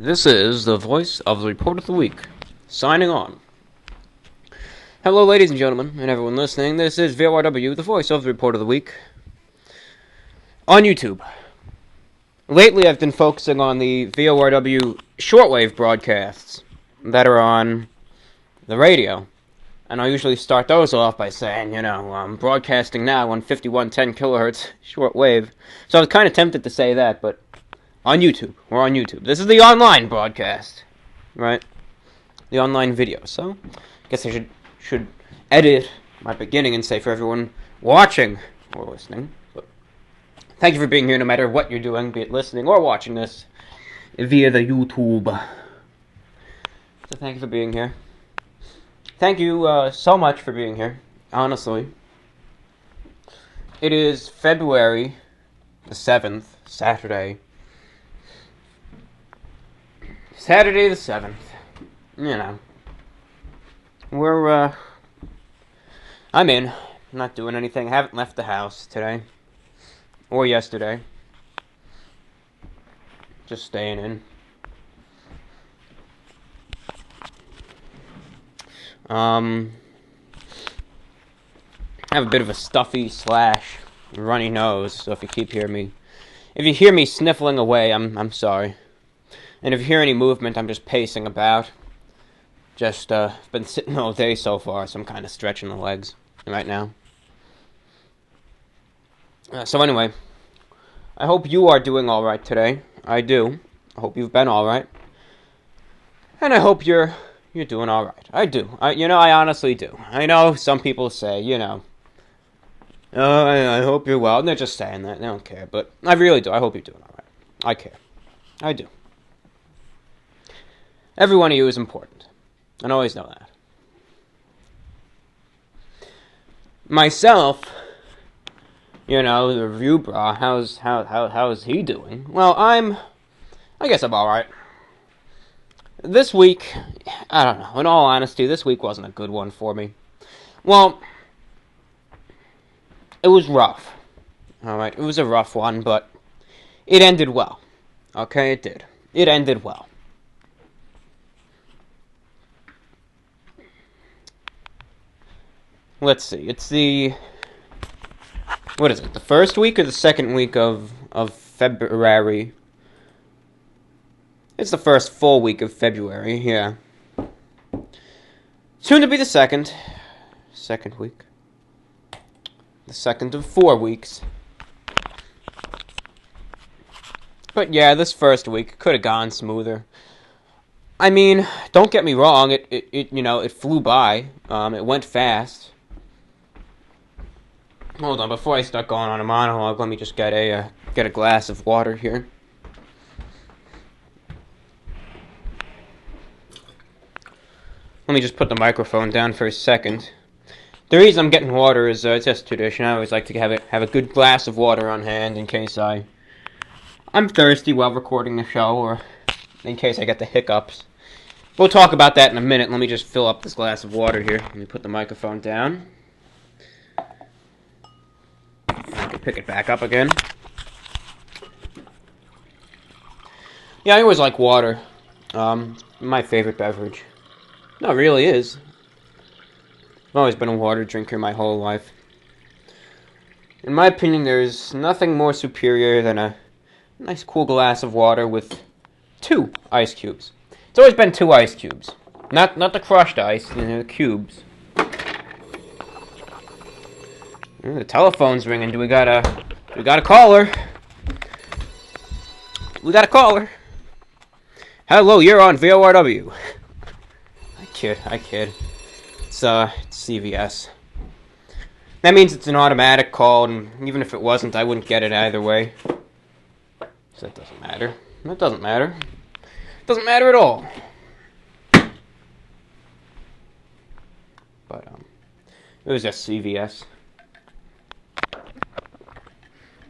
This is the voice of the Report of the Week, signing on. Hello, ladies and gentlemen, and everyone listening. This is VORW, the voice of the Report of the Week, on YouTube. Lately, I've been focusing on the VORW shortwave broadcasts that are on the radio. And I usually start those off by saying, I'm broadcasting now on 5110 kilohertz shortwave. So I was kind of tempted to say that, but on YouTube. We're on YouTube. This is the online broadcast, right? The online video. So, I guess I should edit my beginning and say for everyone watching or listening. But thank you for being here no matter what you're doing, be it listening or watching this via the YouTube. So thank you for being here. Thank you so much for being here, honestly. It is February the 7th, Saturday the 7th. I'm in. I'm not doing anything. I haven't left the house today. Or yesterday. Just staying in. I have a bit of a stuffy / runny nose, so if you hear me sniffling away, I'm sorry. And if you hear any movement, I'm just pacing about. Just been sitting all day so far, so I'm kind of stretching the legs right now. So anyway, I hope you are doing all right today. I do. I hope you've been all right, and I hope you're doing all right. I do. I honestly do. I know some people say, I hope you're well. And they're just saying that. They don't care. But I really do. I hope you're doing all right. I care. I do. Every one of you is important. And I always know that. Myself, the review bra, how's he doing? Well, I guess I'm all right. This week, I don't know. In all honesty, this week wasn't a good one for me. Well, it was rough. Alright, it was a rough one, but it ended well. Okay, it did. It ended well. Let's see. It's the first week or the second week of February? It's the first full week of February, yeah. Soon to be the second week. The second of 4 weeks. But yeah, this first week could have gone smoother. I mean, don't get me wrong, it flew by. It went fast. Hold on, before I start going on a monologue, let me just get a glass of water here. Let me just put the microphone down for a second. The reason I'm getting water is it's just tradition. I always like to have a good glass of water on hand in case I'm thirsty while recording the show, or in case I get the hiccups. We'll talk about that in a minute. Let me just fill up this glass of water here. Let me put the microphone down. I can pick it back up again. Yeah, I always like water. My favorite beverage. No, it really is. I've always been a water drinker my whole life. In my opinion, there's nothing more superior than a nice cool glass of water with 2 ice cubes. It's always been 2 ice cubes. Not the crushed ice, the cubes. The telephone's ringing. Do we got a caller? We got a caller. Hello, you're on VORW. I kid. It's CVS. That means it's an automatic call, and even if it wasn't, I wouldn't get it either way. So that doesn't matter. That doesn't matter. It doesn't matter at all. But, it was just CVS.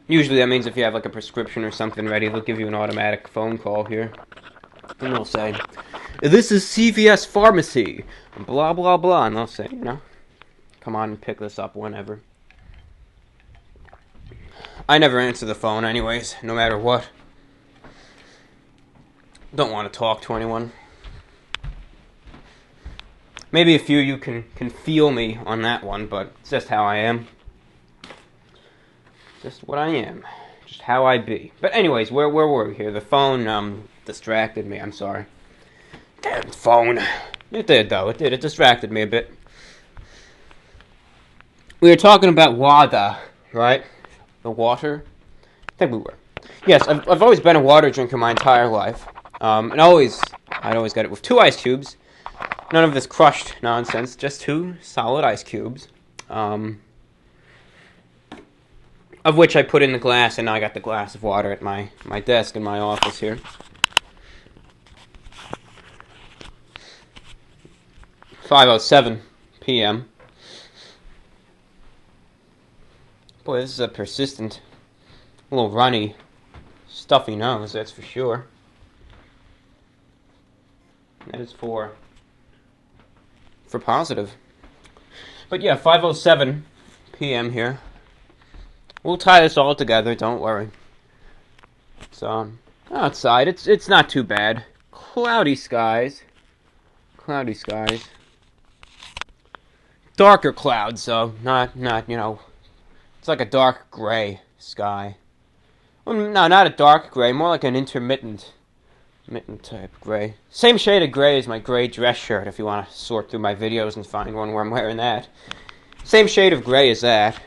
Usually that means if you have, a prescription or something ready, they'll give you an automatic phone call here. And they'll say, "This is CVS Pharmacy," blah, blah, blah. And they'll say, come on and pick this up whenever. I never answer the phone anyways, no matter what. Don't want to talk to anyone. Maybe a few of you can feel me on that one, but it's just how I am. Just what I am. Just how I be. But anyways, where were we here? The phone distracted me. I'm sorry. Damn phone. It did, though. It did. It distracted me a bit. We were talking about water, right? The water? I think we were. Yes, I've always been a water drinker my entire life. And I'd always get it with 2 ice cubes. None of this crushed nonsense. Just 2 solid ice cubes. Of which I put in the glass, and now I got the glass of water at my desk in my office here. "5:07 p.m. Boy, this is a persistent, little runny, stuffy nose, that's for sure. That is for positive. But yeah, 5:07 p.m. here. We'll tie this all together, don't worry. So, outside, it's not too bad. Cloudy skies. Cloudy skies. Darker clouds, so not it's like a dark gray sky. Well, no, not a dark gray, more like an intermittent type gray. Same shade of gray as my gray dress shirt, if you want to sort through my videos and find one where I'm wearing that. Same shade of gray as that.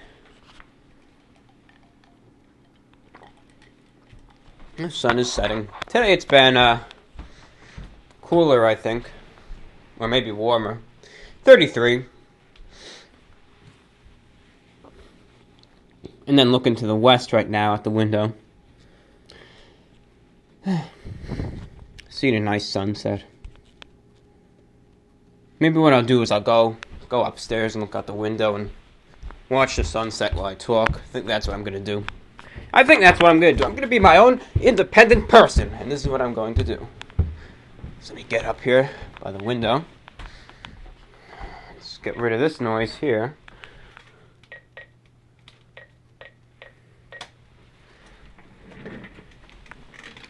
The sun is setting. Today it's been cooler, I think. Or maybe warmer. 33. And then looking to the west right now at the window. Seeing a nice sunset. Maybe what I'll do is I'll go upstairs and look out the window and watch the sunset while I talk. I think that's what I'm going to do. I'm going to be my own independent person, and this is what I'm going to do. So let me get up here by the window. Let's get rid of this noise here.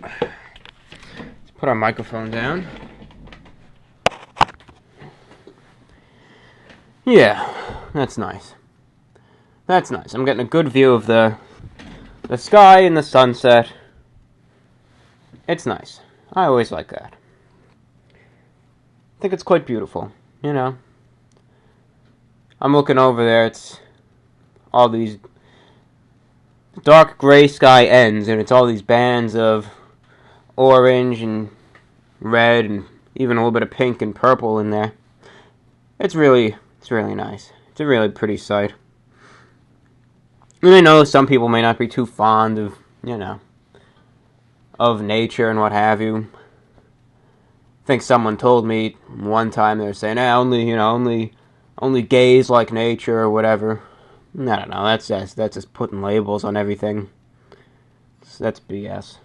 Let's put our microphone down. Yeah, that's nice. That's nice. I'm getting a good view of the sky and the sunset. It's nice. I always like that. I think it's quite beautiful, you know. I'm looking over there, it's all these dark gray sky ends, and it's all these bands of orange and red and even a little bit of pink and purple in there. It's really nice. It's a really pretty sight. And I know some people may not be too fond of, of nature and what have you. I think someone told me one time they were saying, only gays like nature or whatever. I don't know, that's just putting labels on everything. That's BS.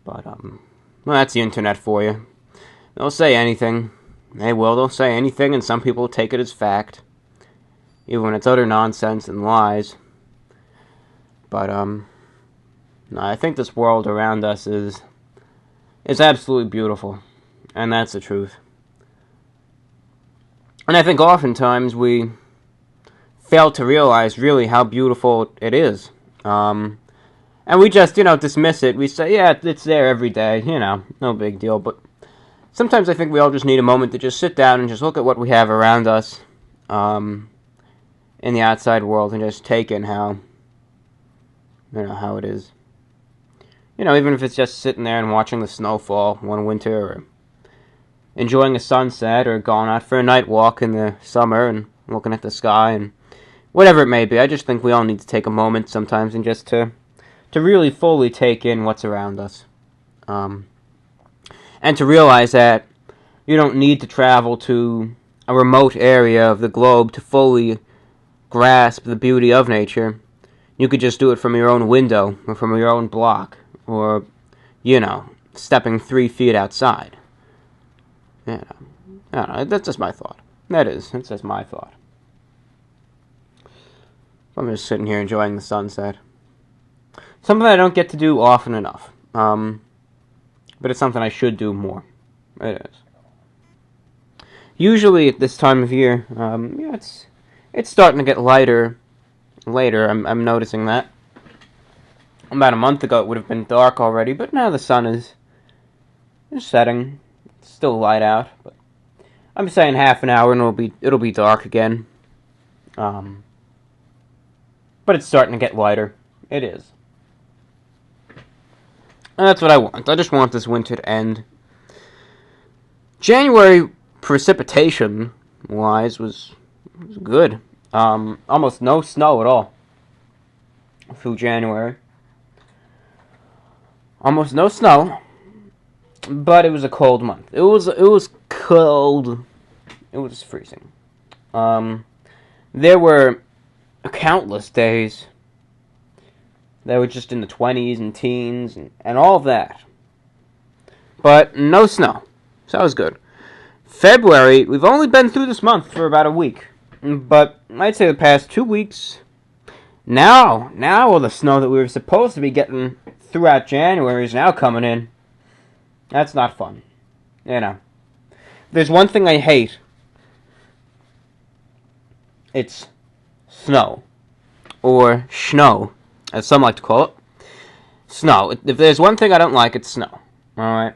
But, well, that's the internet for you. They'll say anything. They'll say anything, and some people take it as fact. Even when it's utter nonsense and lies. But, no, I think this world around us is absolutely beautiful. And that's the truth. And I think oftentimes we fail to realize really how beautiful it is. And we just, dismiss it. We say, yeah, it's there every day, no big deal. But sometimes I think we all just need a moment to just sit down and just look at what we have around us in the outside world and just take in how it is. Even if it's just sitting there and watching the snowfall one winter, or enjoying a sunset, or going out for a night walk in the summer and looking at the sky, and whatever it may be. I just think we all need to take a moment sometimes and just to really fully take in what's around us. And to realize that you don't need to travel to a remote area of the globe to fully grasp the beauty of nature. You could just do it from your own window, or from your own block, or, stepping 3 feet outside. I don't know, that's just my thought. That's just my thought. I'm just sitting here enjoying the sunset. Something I don't get to do often enough. but it's something I should do more. It is. Usually at this time of year, yeah, it's starting to get lighter later. I'm noticing that. About a month ago, it would have been dark already, but now the sun is setting. It's still light out, but I'm saying half an hour and it'll be dark again. But it's starting to get lighter. It is. And that's what I want. I just want this winter to end. January precipitation-wise was good. Almost no snow at all through January. Almost no snow, but it was a cold month. It was cold. It was freezing. There were countless days that were just in the 20s and teens and all of that. But no snow. So that was good. February, we've only been through this month for about a week. But I'd say the past 2 weeks, now all the snow that we were supposed to be getting throughout January is now coming in. That's not fun. You know. There's one thing I hate. It's snow. Or snow, as some like to call it. Snow. If there's one thing I don't like, it's snow. Alright?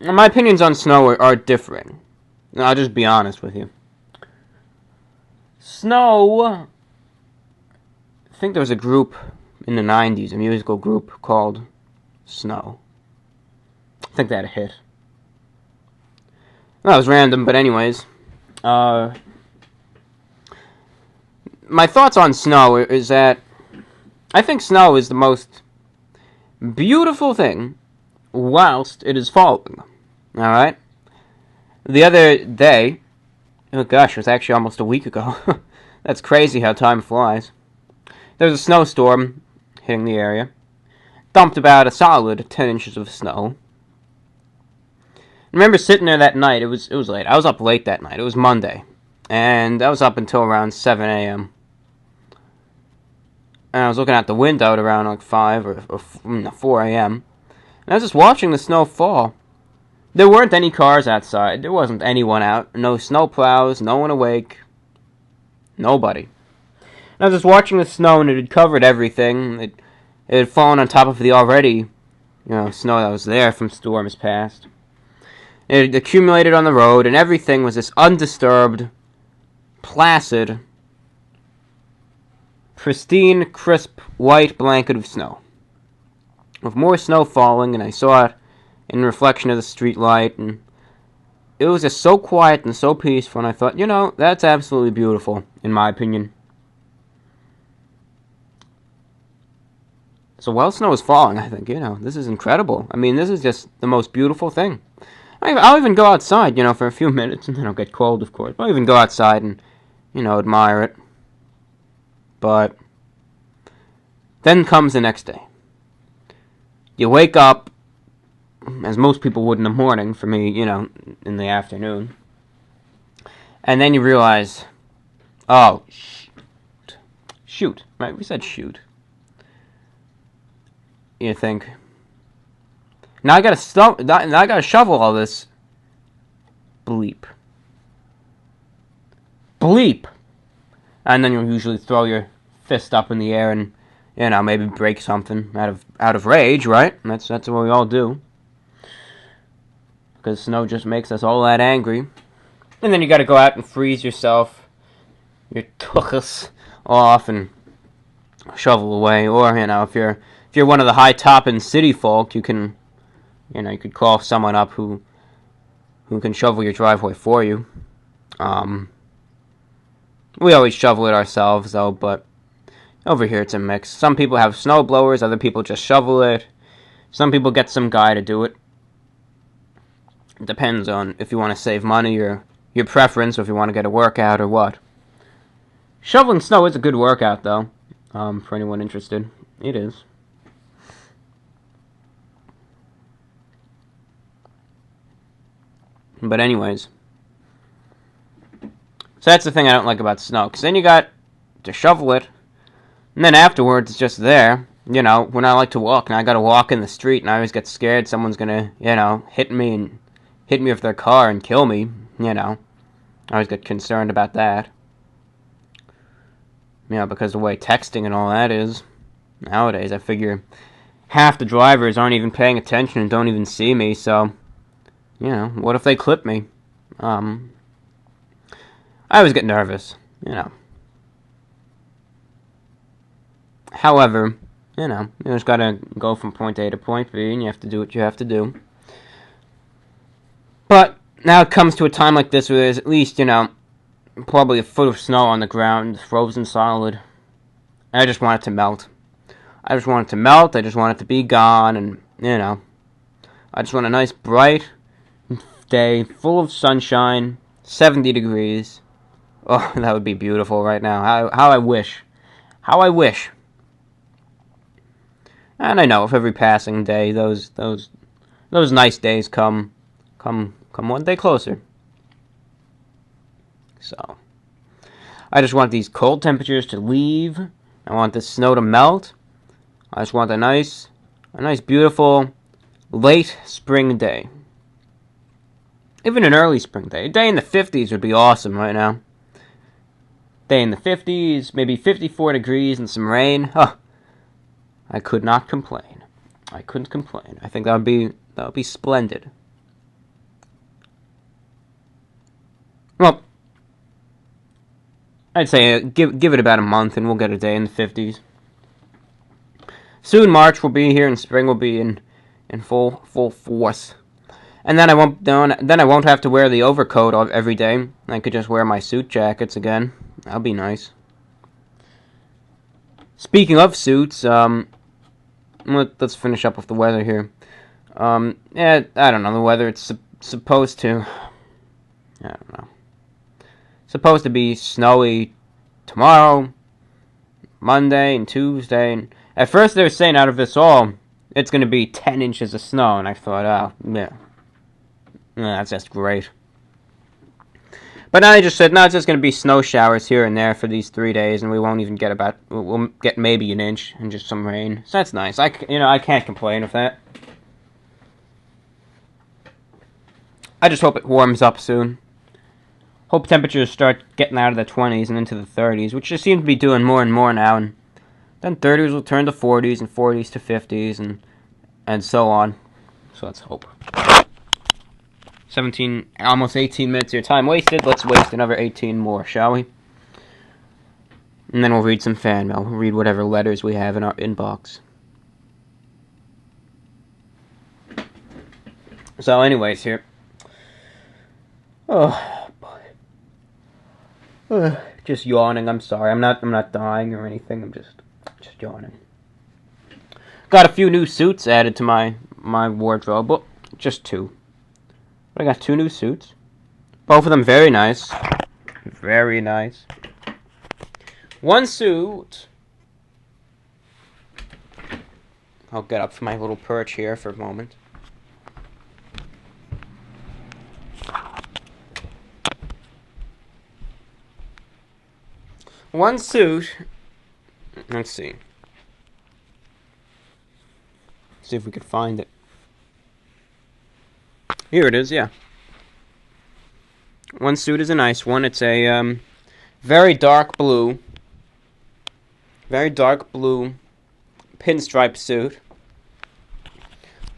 My opinions on snow are differing. I'll just be honest with you. Snow... I think there was a group in the 90s, a musical group called Snow. I think they had a hit. That was random, but anyways. My thoughts on snow is that I think snow is the most beautiful thing whilst it is falling. Alright? The other day, oh gosh, it was actually almost a week ago. That's crazy how time flies. There was a snowstorm hitting the area. Dumped about a solid 10 inches of snow. I remember sitting there that night. It was late. I was up late that night. It was Monday. And I was up until around 7 a.m. And I was looking out the window at around like 5 or 4 a.m. And I was just watching the snow fall. There weren't any cars outside. There wasn't anyone out. No snow plows. No one awake. Nobody. And I was just watching the snow, and it had covered everything. It had fallen on top of the already, snow that was there from storms past. It had accumulated on the road, and everything was this undisturbed, placid, pristine, crisp, white blanket of snow. With more snow falling, and I saw it in the reflection of the street light, and it was just so quiet and so peaceful, and I thought, that's absolutely beautiful, in my opinion. So while snow is falling, I think, this is incredible. I mean, this is just the most beautiful thing. I'll even go outside, for a few minutes, and then I'll get cold, of course. I'll even go outside and, admire it. But then comes the next day. You wake up, as most people would in the morning, for me, in the afternoon. And then you realize, oh, shoot. Right, we said shoot. You think, now I gotta shovel all this. Bleep. And then you'll usually throw your fist up in the air and, maybe break something out of rage, right? That's what we all do. Because snow just makes us all that angry. And then you gotta go out and freeze yourself, your tuchus off and shovel away. Or, if you're one of the high-topping city folk, you can, you could call someone up who can shovel your driveway for you. We always shovel it ourselves, though, but over here it's a mix. Some people have snow blowers, other people just shovel it. Some people get some guy to do it. It depends on if you want to save money or your preference, or if you want to get a workout or what. Shoveling snow is a good workout, though, for anyone interested. It is. But anyways, so that's the thing I don't like about snow, because then you got to shovel it, and then afterwards it's just there, You know, when I like to walk and I gotta walk in the street and I always get scared someone's gonna, you know, hit me with their car and kill me, you know. I always get concerned about that. You know, because the way texting and all that is nowadays, I figure half the drivers aren't even paying attention and don't even see me, so, you know, what if they clip me? I always get nervous, you know. However, you know, you just gotta go from point A to point B, and you have to do what you have to do. But now it comes to a time like this where there's at least, you know, probably a foot of snow on the ground, frozen solid. And I just want it to melt. I just want it to melt, I just want it to be gone, and, you know, I just want a nice bright day, full of sunshine, 70 degrees. Oh, that would be beautiful right now. How I wish. How I wish. And I know with every passing day, those nice days come one day closer. So, I just want these cold temperatures to leave. I want the snow to melt. I just want a nice beautiful late spring day. Even an early spring day. A day in the 50s would be awesome right now. Day in the 50s, maybe 54 degrees and some rain. Huh. I could not complain. I couldn't complain. I think that would be splendid. Well, I'd say give it about a month and we'll get a day in the 50s. Soon March will be here and spring will be in full force. And then I won't have to wear the overcoat every day. I could just wear my suit jackets again. That'll be nice. Speaking of suits, let's finish up with the weather here. Yeah, I don't know the weather. It's supposed to. I don't know. Supposed to be snowy tomorrow, Monday, and Tuesday. And at first they were saying out of this all, it's going to be 10 inches of snow, and I thought, oh, yeah, that's just great. But now they just said, no, it's just going to be snow showers here and there for these 3 days, and we won't even get we'll get maybe an inch and just some rain. So that's nice. I can't complain with that. I just hope it warms up soon. Hope temperatures start getting out of the 20s and into the 30s, which just seem to be doing more and more now. And then 30s will turn to 40s and 40s to 50s and so on. So let's hope. 17, almost 18 minutes of your time wasted. Let's waste another 18 more, shall we? And then we'll read some fan mail. We'll read whatever letters we have in our inbox. So anyways, here. Oh, boy. Just yawning, I'm sorry. I'm not dying or anything. I'm just yawning. Got a few new suits added to my wardrobe. Well, just two. But I got 2 new suits. Both of them very nice. Very nice. One suit. I'll get up from my little perch here for a moment. One suit. Let's see. See if we could find it. Here it is, yeah. One suit is a nice one. It's a very dark blue pinstripe suit.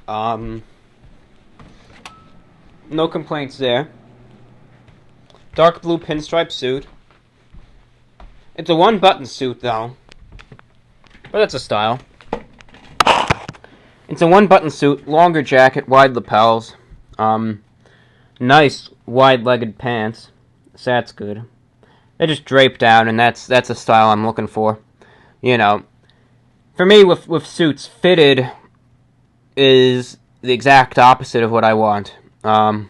No complaints there. Dark blue pinstripe suit. It's a one-button suit, though. But that's a style. It's a one-button suit, longer jacket, wide lapels. Nice wide-legged pants. So that's good. They just drape down, and that's a style I'm looking for. You know, for me, with suits, fitted is the exact opposite of what I want. And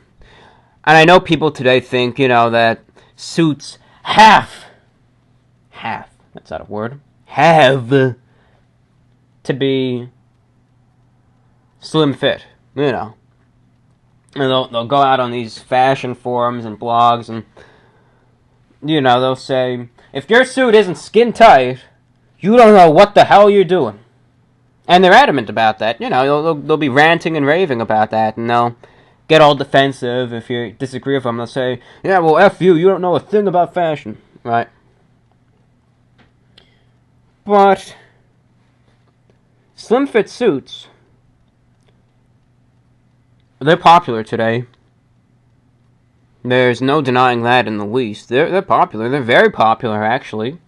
I know people today think, you know, that suits have, that's not a word, have to be slim fit, you know. And they'll go out on these fashion forums and blogs and, you know, they'll say, if your suit isn't skin tight, you don't know what the hell you're doing. And they're adamant about that. You know, they'll be ranting and raving about that, and they'll get all defensive if you disagree with them. They'll say, yeah, well, F you don't know a thing about fashion. Right? But slim fit suits, they're popular today. There's no denying that in the least. They're popular. They're very popular, actually.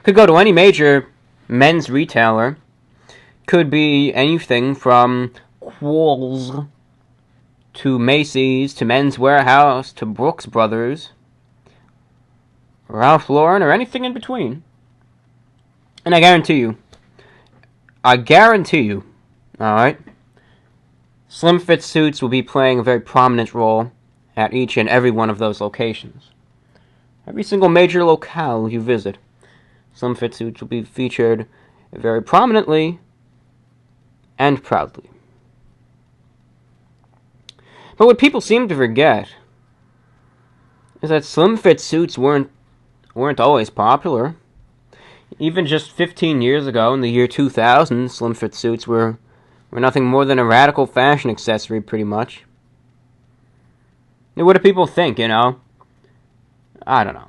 Could go to any major men's retailer. Could be anything from Kohl's to Macy's to Men's Warehouse to Brooks Brothers, Ralph Lauren, or anything in between. And I guarantee you, alright, slim fit suits will be playing a very prominent role at each and every one of those locations. Every single major locale you visit, slim fit suits will be featured very prominently and proudly. But what people seem to forget is that slim fit suits weren't always popular. Even just 15 years ago, in the year 2000, slim fit suits were nothing more than a radical fashion accessory, pretty much. And what do people think, you know? I don't know.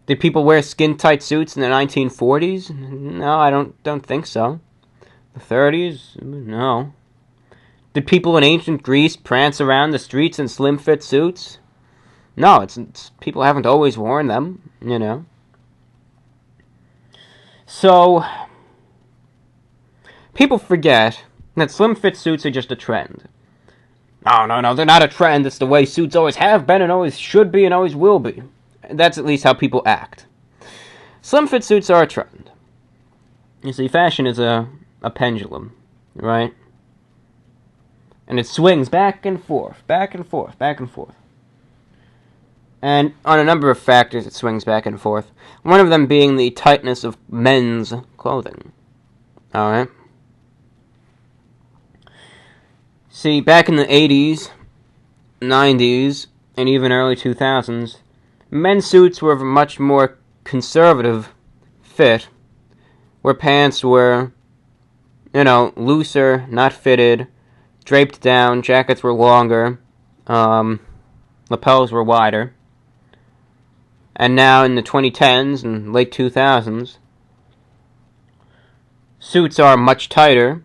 Did people wear skin-tight suits in the 1940s? No, I don't think so. The 30s? No. Did people in ancient Greece prance around the streets in slim-fit suits? No, it's people haven't always worn them, you know. So, people forget that slim-fit suits are just a trend. No, they're not a trend. It's the way suits always have been and always should be and always will be. That's at least how people act. Slim-fit suits are a trend. You see, fashion is a pendulum, right? And it swings back and forth, back and forth, back and forth. And on a number of factors, it swings back and forth. One of them being the tightness of men's clothing. Alright? See, back in the 80s, 90s, and even early 2000s, men's suits were of a much more conservative fit, where pants were, looser, not fitted, draped down, jackets were longer, lapels were wider. And now in the 2010s and late 2000s, suits are much tighter.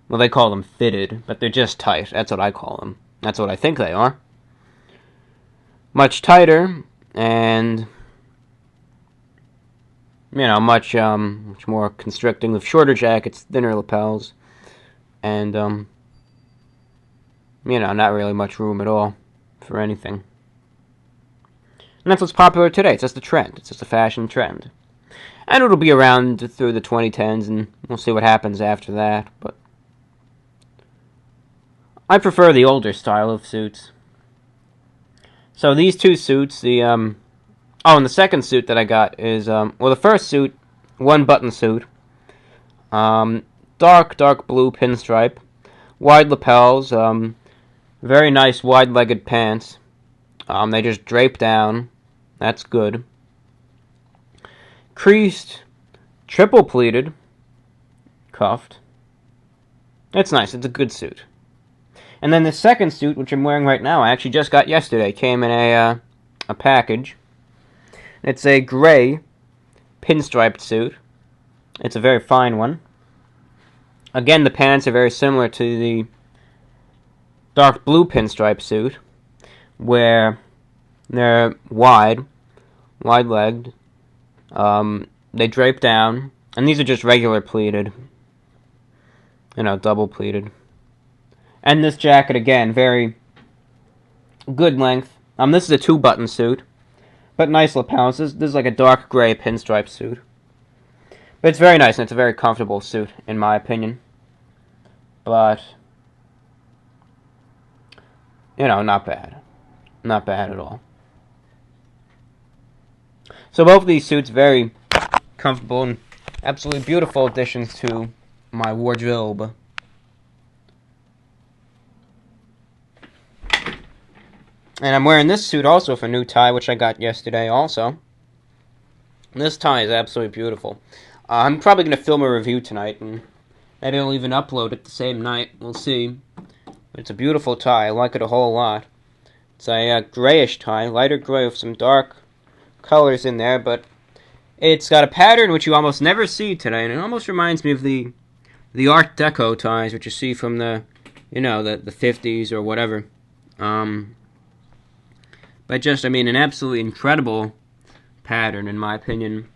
Well, they call them fitted, but they're just tight. That's what I call them. That's what I think they are. Much tighter and, much more constricting with shorter jackets, thinner lapels, and, not really much room at all for anything. And that's what's popular today. It's just a trend. It's just a fashion trend. And it'll be around through the 2010s, and we'll see what happens after that, but I prefer the older style of suits. So these two suits, and the second suit that I got is, the first suit, one-button suit, dark blue pinstripe, wide lapels, very nice wide-legged pants. They just drape down. That's good. Creased, triple pleated, cuffed. It's nice. It's a good suit. And then the second suit, which I'm wearing right now, I actually just got yesterday, came in a package. It's a gray pinstriped suit. It's a very fine one. Again, the pants are very similar to the dark blue pinstripe suit, where they're wide-legged. They drape down, and these are just regular pleated, double pleated. And this jacket, again, very good length. This is a two-button suit, but nice lapels. This is like a dark gray pinstripe suit. But it's very nice, and it's a very comfortable suit, in my opinion. But, not bad. Not bad at all. So both of these suits, very comfortable and absolutely beautiful additions to my wardrobe. And I'm wearing this suit also with a new tie, which I got yesterday also. This tie is absolutely beautiful. I'm probably going to film a review tonight and Maybe I'll even upload it the same night. We'll see. It's a beautiful tie. I like it a whole lot. It's a grayish tie, lighter gray with some dark colors in there, but it's got a pattern which you almost never see today, and it almost reminds me of the Art Deco ties, which you see from the 50s or whatever. But just, I mean, an absolutely incredible pattern, in my opinion.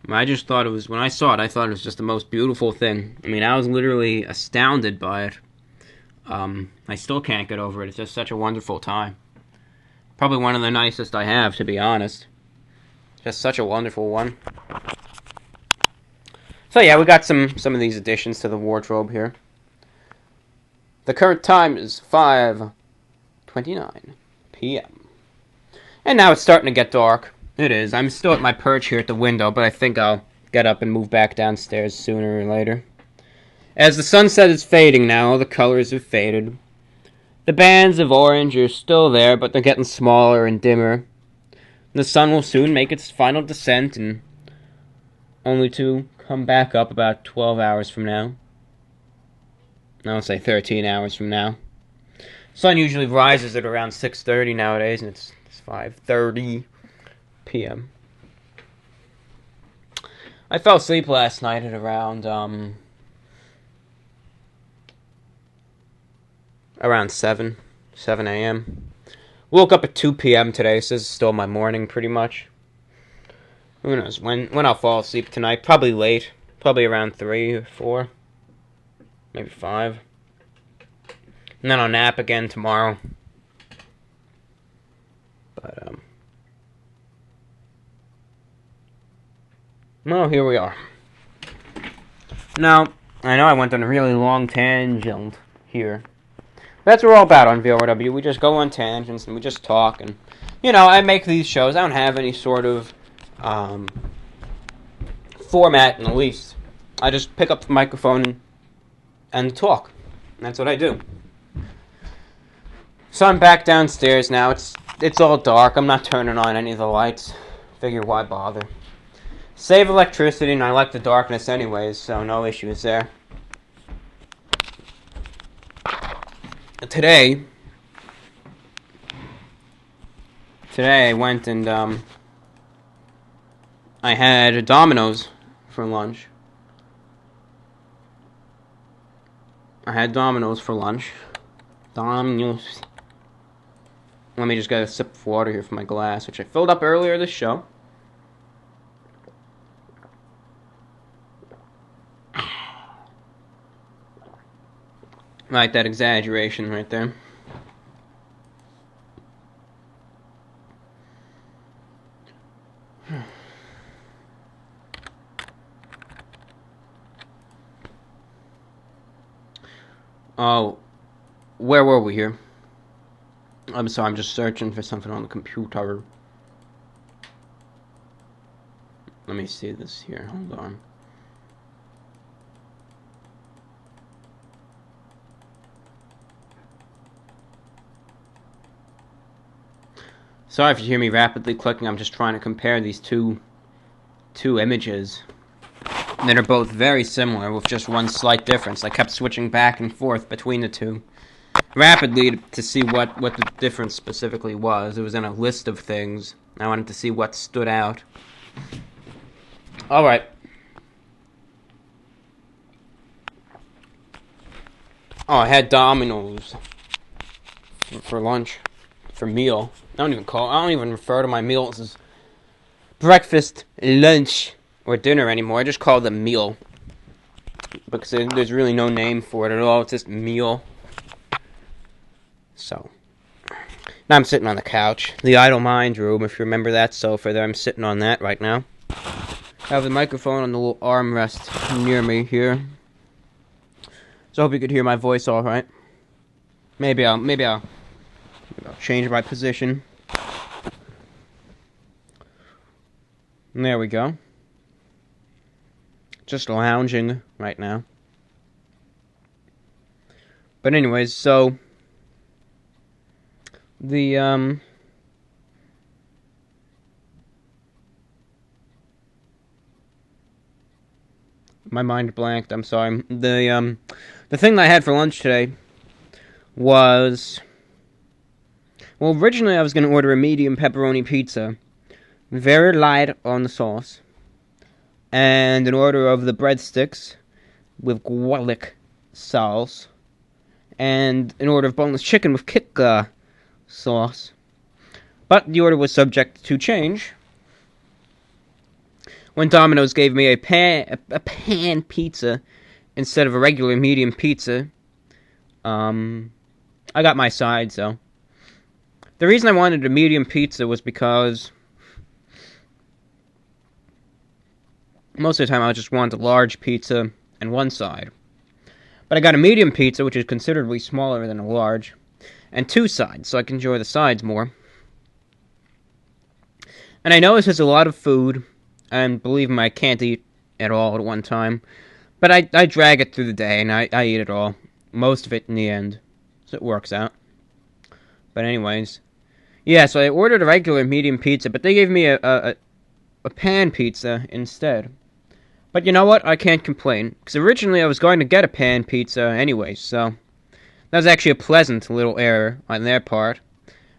I just thought it was, when I saw it, I thought it was just the most beautiful thing. I mean, I was literally astounded by it. I still can't get over it. It's just such a wonderful tie. Probably one of the nicest I have, to be honest. Just such a wonderful one. So yeah, we got some of these additions to the wardrobe here. The current time is 5:29 p.m. And now it's starting to get dark. It is. I'm still at my perch here at the window, but I think I'll get up and move back downstairs sooner or later. As the sunset is fading now, all the colors have faded. The bands of orange are still there, but they're getting smaller and dimmer. The sun will soon make its final descent, and only to come back up about 12 hours from now. I'll say 13 hours from now. Sun usually rises at around 6:30 nowadays, and it's 5:30 p.m. I fell asleep last night at around 7 a.m. Woke up at 2 p.m. today, so this is still my morning pretty much. Who knows when I'll fall asleep tonight? Probably late. Probably around 3 or 4. Maybe 5. And then I'll nap again tomorrow. But, well, here we are. Now, I know I went on a really long tangent here. That's what we're all about on VORW. We just go on tangents and we just talk. And, I make these shows. I don't have any sort of format in the least. I just pick up the microphone and talk. That's what I do. So I'm back downstairs now. It's all dark. I'm not turning on any of the lights. Figure why bother. Save electricity, and I like the darkness anyways, so no issues there. Today I went and I had Domino's for lunch. Domino's. Let me just get a sip of water here from my glass, which I filled up earlier this show. Like that exaggeration right there. Oh, where were we here? I'm sorry, I'm just searching for something on the computer. Let me see this here, hold on. Sorry if you hear me rapidly clicking, I'm just trying to compare these two images that are both very similar with just one slight difference. I kept switching back and forth between the two rapidly to see what the difference specifically was. It was in a list of things. I wanted to see what stood out. Alright. Oh, I had Domino's for lunch. For meal. I don't even refer to my meals as breakfast, lunch, or dinner anymore. I just call them meal. Because there's really no name for it at all. It's just meal. So. Now I'm sitting on the couch. The Idle Mind room, if you remember that sofa there. I'm sitting on that right now. I have the microphone on the little armrest near me here. So I hope you could hear my voice alright. Maybe I'll change my position. And there we go. Just lounging right now. But anyways, so the My mind blanked. I'm sorry. The thing that I had for lunch today was... Well, originally I was going to order a medium pepperoni pizza. Very light on the sauce. And an order of the breadsticks with garlic sauce. And an order of boneless chicken with kick sauce. But the order was subject to change when Domino's gave me a pan pizza instead of a regular medium pizza. I got my side, so. The reason I wanted a medium pizza was because most of the time I just wanted a large pizza and one side. But I got a medium pizza, which is considerably smaller than a large, and two sides, so I can enjoy the sides more. And I know this is a lot of food, and believe me, I can't eat it all at one time. But I drag it through the day, and I eat it all. Most of it in the end. So it works out. But anyways. Yeah, so I ordered a regular medium pizza, but they gave me a pan pizza instead. But you know what? I can't complain. Because originally I was going to get a pan pizza anyway, so... That was actually a pleasant little error on their part.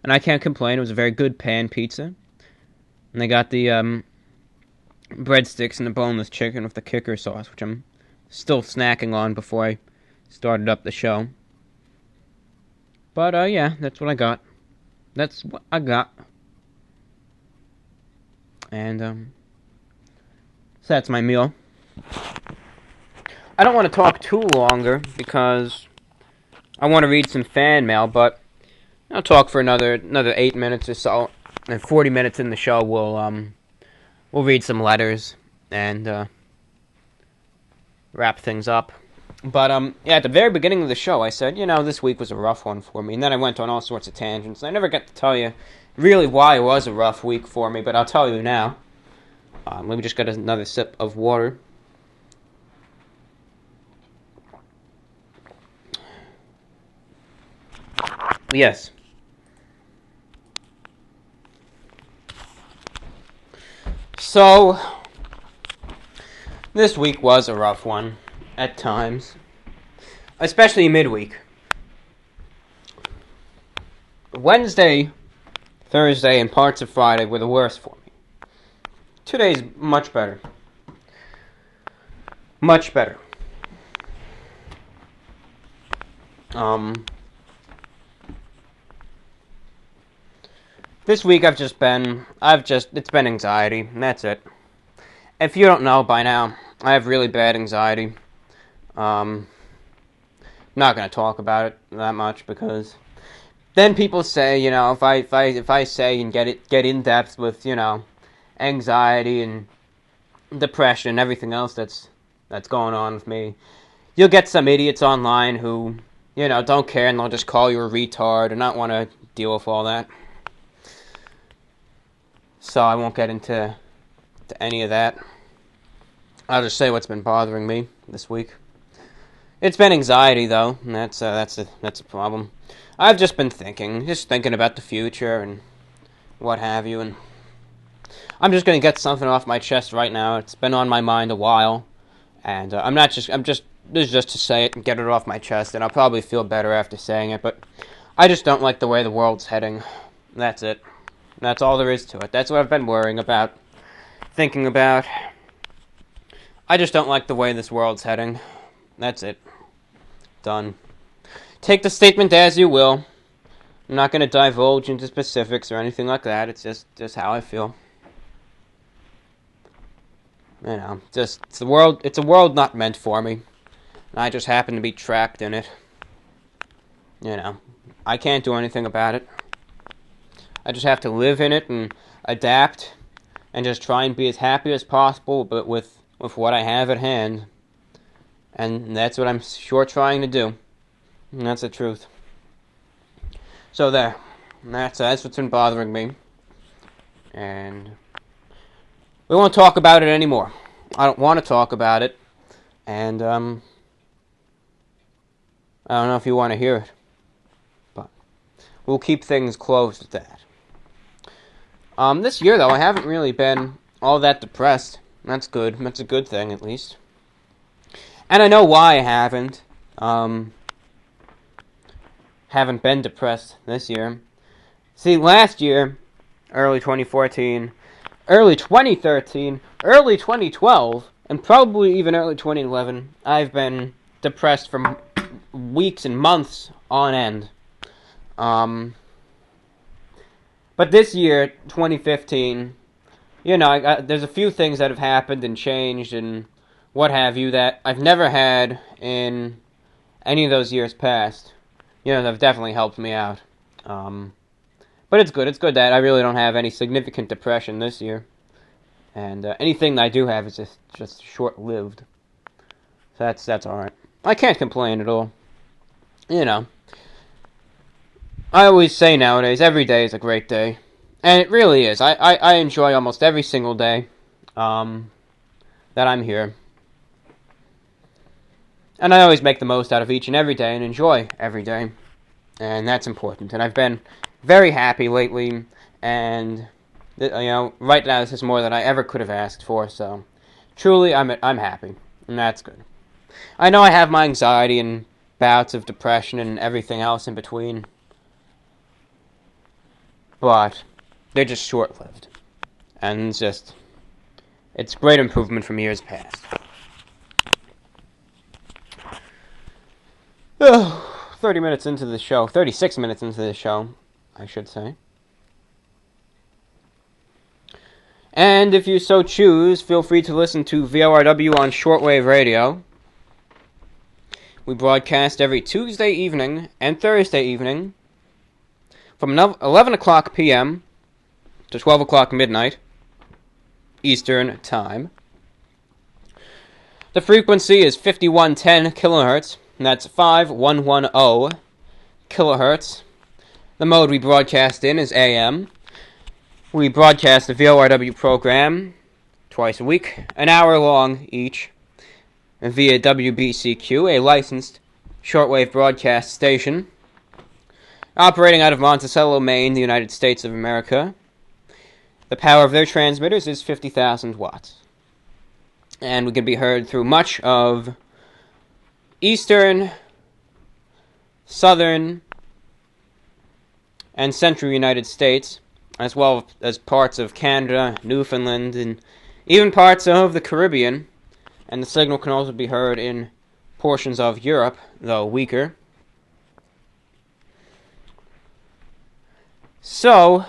And I can't complain. It was a very good pan pizza. And they got the breadsticks and the boneless chicken with the kicker sauce, which I'm still snacking on before I started up the show. But, yeah, that's what I got. That's what I got. And, so that's my meal. I don't want to talk too longer, because I want to read some fan mail, but I'll talk for another 8 minutes or so, and 40 minutes in the show, we'll read some letters, and, wrap things up. But, yeah, at the very beginning of the show, I said, this week was a rough one for me, and then I went on all sorts of tangents. I never got to tell you really why it was a rough week for me, but I'll tell you now. Let me just get another sip of water. Yes. So, this week was a rough one, at times. Especially midweek. Wednesday, Thursday, and parts of Friday were the worst for me. Today's much better. Much better. This week it's been anxiety, and that's it. If you don't know by now, I have really bad anxiety. I'm not going to talk about it that much, because then people say, if I say and get in depth with, anxiety and depression and everything else that's going on with me, you'll get some idiots online who, don't care, and they'll just call you a retard and not want to deal with all that. So I won't get into any of that. I'll just say what's been bothering me this week. It's been anxiety, though, and that's a problem. I've just been thinking about the future and what have you, and I'm just going to get something off my chest right now. It's been on my mind a while, and this is just to say it and get it off my chest, and I'll probably feel better after saying it, but I just don't like the way the world's heading. That's it. That's all there is to it. That's what I've been worrying about, thinking about. I just don't like the way this world's heading. That's it. Done. Take the statement as you will. I'm not going to divulge into specifics or anything like that. It's just how I feel. It's a world not meant for me. And I just happen to be trapped in it. I can't do anything about it. I just have to live in it and adapt and just try and be as happy as possible, but with what I have at hand. And that's what I'm sure trying to do. And that's the truth. So there. That's what's been bothering me. And we won't talk about it anymore. I don't want to talk about it. And I don't know if you want to hear it. But we'll keep things closed at that. This year, though, I haven't really been all that depressed. That's good. That's a good thing, at least. And I know why I haven't been depressed this year. See, last year, early 2014, early 2013, early 2012, and probably even early 2011, I've been depressed for weeks and months on end. But this year, 2015, there's a few things that have happened and changed and what have you that I've never had in any of those years past. That have definitely helped me out. But it's good. It's good that I really don't have any significant depression this year. And anything that I do have is just short-lived. So that's alright. I can't complain at all. I always say nowadays, every day is a great day. And it really is. I enjoy almost every single day that I'm here. And I always make the most out of each and every day and enjoy every day. And that's important. And I've been very happy lately. And, right now this is more than I ever could have asked for. So, truly, I'm happy. And that's good. I know I have my anxiety and bouts of depression and everything else in between. But they're just short-lived. And it's great improvement from years past. 36 minutes into the show, I should say. And if you so choose, feel free to listen to VORW on Shortwave Radio. We broadcast every Tuesday evening and Thursday evening from 11 o'clock p.m. to 12 o'clock midnight Eastern Time. The frequency is 5110 kilohertz. And that's 5110 kilohertz. The mode we broadcast in is AM. We broadcast the VORW program twice a week, an hour long each, via WBCQ, a licensed shortwave broadcast station, operating out of Monticello, Maine, the United States of America. The power of their transmitters is 50,000 watts. And we can be heard through much of Eastern, Southern, and Central United States, as well as parts of Canada, Newfoundland, and even parts of the Caribbean. And the signal can also be heard in portions of Europe, though weaker. So,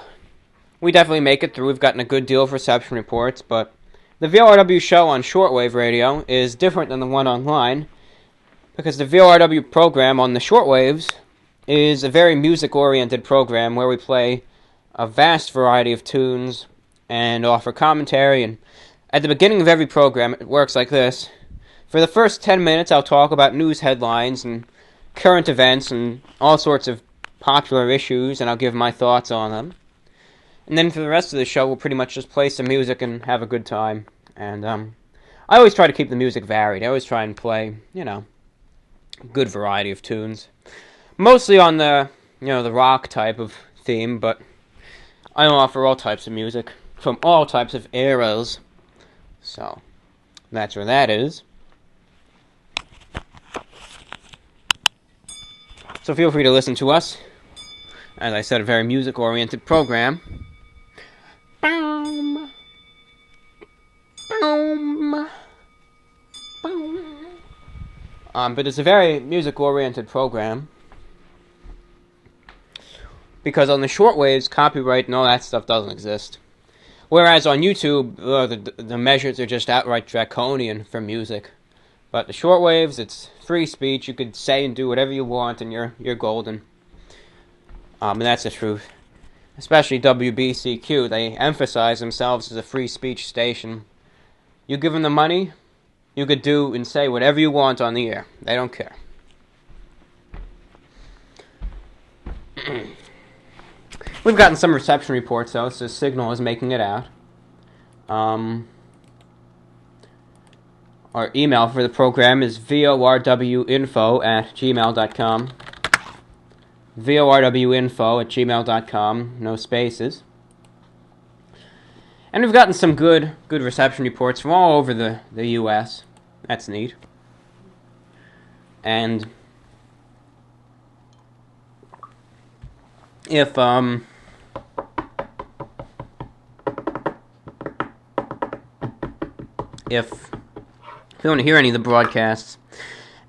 we definitely make it through. We've gotten a good deal of reception reports, but the VORW show on shortwave radio is different than the one online, because the VORW program on the shortwaves is a very music-oriented program where we play a vast variety of tunes and offer commentary. And at the beginning of every program, it works like this. For the first 10 minutes, I'll talk about news headlines and current events and all sorts of popular issues, and I'll give my thoughts on them. And then for the rest of the show, we'll pretty much just play some music and have a good time. And I always try to keep the music varied. I always try and play, good variety of tunes. Mostly on the rock type of theme, but I offer all types of music from all types of eras. So, that's where that is. So feel free to listen to us. As I said, a very music-oriented program. Boom. Boom. But it's a very music-oriented program, because on the shortwaves, copyright and all that stuff doesn't exist. Whereas on YouTube, the measures are just outright draconian for music. But the shortwaves, it's free speech. You could say and do whatever you want, and you're golden. And that's the truth. Especially WBCQ, they emphasize themselves as a free speech station. You give them the money, you could do and say whatever you want on the air. They don't care. We've gotten some reception reports, though, so the signal is making it out. Our email for the program is vorwinfo@gmail.com. vorwinfo@gmail.com, no spaces. And we've gotten some good reception reports from all over the U.S. That's neat. And if you want to hear any of the broadcasts,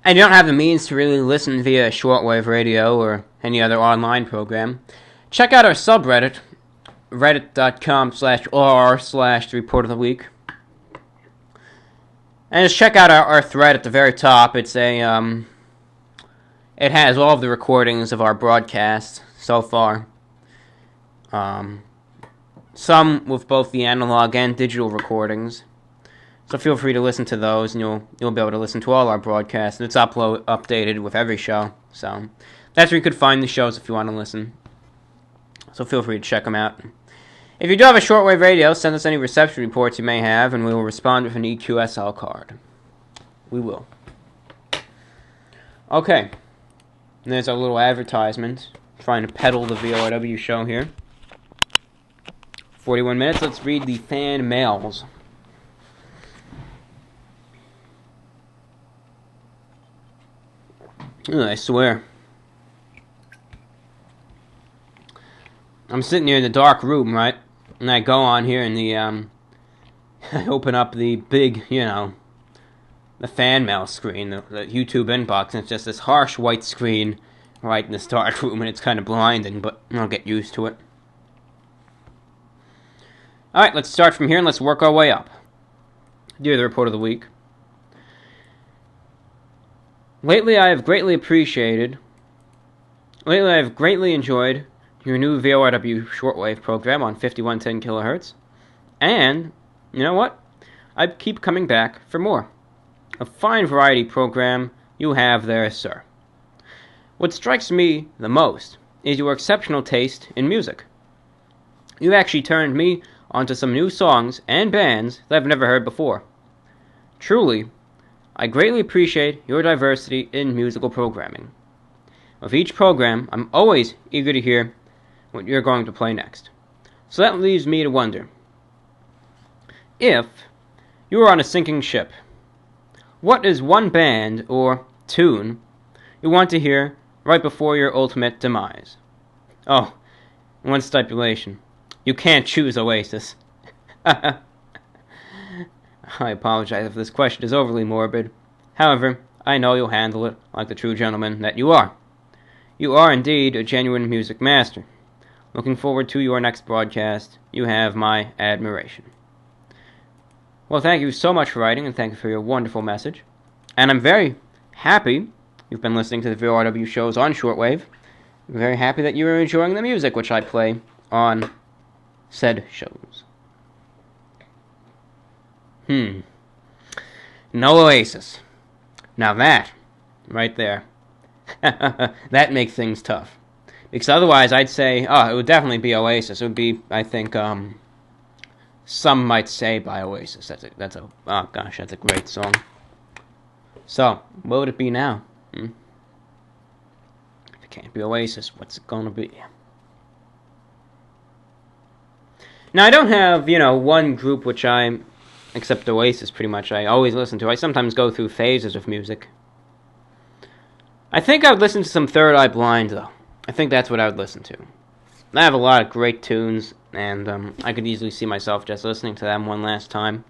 and you don't have the means to really listen via shortwave radio or any other online program, check out our subreddit, reddit.com/r/the-report of the week. And just check out our thread at the very top. It's it has all of the recordings of our broadcasts so far. Some with both the analog and digital recordings. So feel free to listen to those, and you'll be able to listen to all our broadcasts. And it's updated with every show. So that's where you could find the shows if you want to listen. So feel free to check them out. If you do have a shortwave radio, send us any reception reports you may have, and we will respond with an EQSL card. We will. Okay. And there's our little advertisement. Trying to peddle the VORW show here. 41 minutes. Let's read the fan mails. Ugh, I swear. I'm sitting here in the dark room, right? And I go on here and I open up the big, the fan mail screen, the YouTube inbox, and it's just this harsh white screen right in this dark room, and it's kind of blinding, but I'll get used to it. Alright, let's start from here and let's work our way up. Dear the Report of the Week. Lately I have greatly enjoyed your new VORW shortwave program on 5110 kHz, and, you know what? I keep coming back for more. A fine variety program you have there, sir. What strikes me the most is your exceptional taste in music. You actually turned me onto some new songs and bands that I've never heard before. Truly, I greatly appreciate your diversity in musical programming. With each program, I'm always eager to hear what you're going to play next. So that leaves me to wonder, if you were on a sinking ship, what is one band or tune you want to hear right before your ultimate demise? Oh, one stipulation. You can't choose Oasis. I apologize if this question is overly morbid. However, I know you'll handle it like the true gentleman that you are. You are indeed a genuine music master. Looking forward to your next broadcast. You have my admiration. Well, thank you so much for writing, and thank you for your wonderful message. And I'm very happy you've been listening to the VORW shows on shortwave. I'm very happy that you are enjoying the music which I play on said shows. No Oasis. Now that, right there, that makes things tough. Because otherwise I'd say, it would definitely be Oasis. It would be, I think, Some Might Say by Oasis. That's a great song. So, what would it be now? If it can't be Oasis, what's it gonna be? Now, I don't have, one group which except Oasis pretty much, I always listen to. I sometimes go through phases of music. I think I would listen to some Third Eye Blind, though. I think that's what I would listen to. I have a lot of great tunes, and I could easily see myself just listening to them one last time.